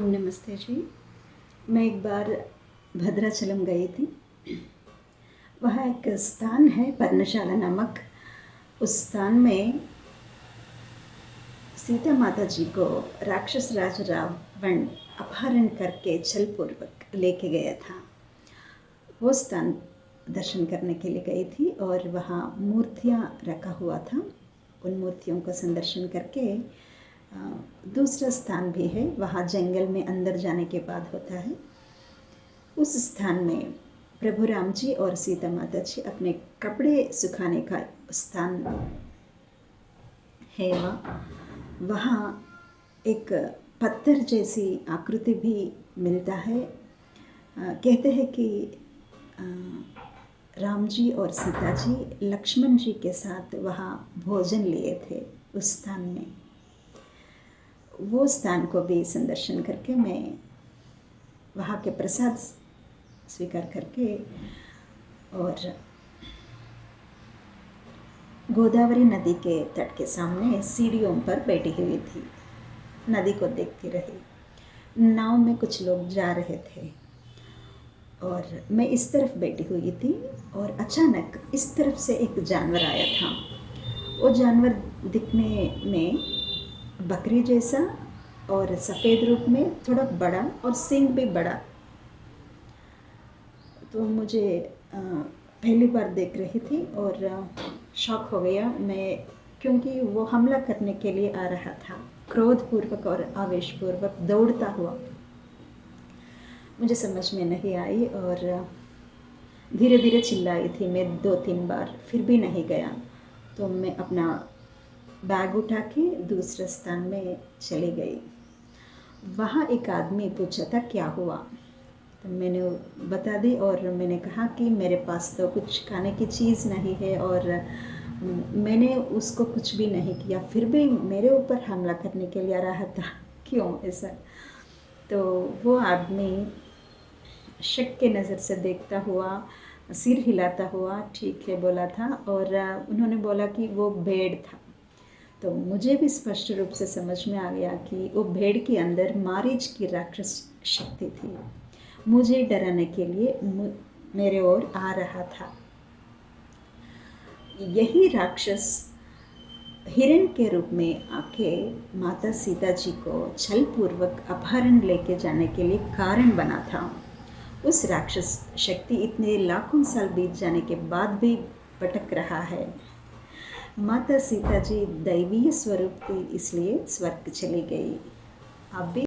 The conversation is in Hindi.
नमस्ते जी। मैं एक बार भद्राचलम गई थी। वहाँ एक स्थान है पर्णशाला नामक। उस स्थान में सीता माता जी को राक्षस राज रावण अपहरण करके छलपूर्वक लेके गया था। वो स्थान दर्शन करने के लिए गई थी और वहाँ मूर्तियाँ रखा हुआ था। उन मूर्तियों का संदर्शन करके दूसरा स्थान भी है, वहाँ जंगल में अंदर जाने के बाद होता है। उस स्थान में प्रभु राम जी और सीता माता जी अपने कपड़े सुखाने का स्थान है। वहाँ एक पत्थर जैसी आकृति भी मिलता है। कहते हैं कि राम जी और सीता जी लक्ष्मण जी के साथ वहाँ भोजन लिए थे उस स्थान में। वो स्थान को भी संदर्शन करके मैं वहाँ के प्रसाद स्वीकार करके और गोदावरी नदी के तट के सामने सीढ़ियों पर बैठी हुई थी। नदी को देखती रही। नाव में कुछ लोग जा रहे थे और मैं इस तरफ बैठी हुई थी और अचानक इस तरफ से एक जानवर आया था। वो जानवर दिखने में बकरी जैसा और सफ़ेद रूप में, थोड़ा बड़ा और सींग भी बड़ा। तो मुझे पहली बार देख रही थी और शॉक हो गया मैं, क्योंकि वो हमला करने के लिए आ रहा था, क्रोधपूर्वक और आवेशपूर्वक दौड़ता हुआ। मुझे समझ में नहीं आई और धीरे धीरे चिल्लाई थी मैं 2-3 बार, फिर भी नहीं गया। तो मैं अपना बैग उठा के दूसरे स्थान में चली गई। वहाँ एक आदमी पूछा था क्या हुआ, तो मैंने बता दी और मैंने कहा कि मेरे पास तो कुछ खाने की चीज़ नहीं है और मैंने उसको कुछ भी नहीं किया, फिर भी मेरे ऊपर हमला करने के लिए आ रहा था, क्यों ऐसा। तो वो आदमी शक के नज़र से देखता हुआ, सिर हिलाता हुआ ठीक है बोला था और उन्होंने बोला कि वो भेड़ था। तो मुझे भी स्पष्ट रूप से समझ में आ गया कि वो भेड़ के अंदर मारीच की राक्षस शक्ति थी। मुझे डराने के लिए मेरे ओर आ रहा था। यही राक्षस हिरण के रूप में आके माता सीता जी को छलपूर्वक अपहरण लेके जाने के लिए कारण बना था। उस राक्षस शक्ति इतने लाखों साल बीत जाने के बाद भी भटक रहा है। माता सीता जी दैवीय स्वरूप थी, इसलिए स्वर्ग चली गई। आप भी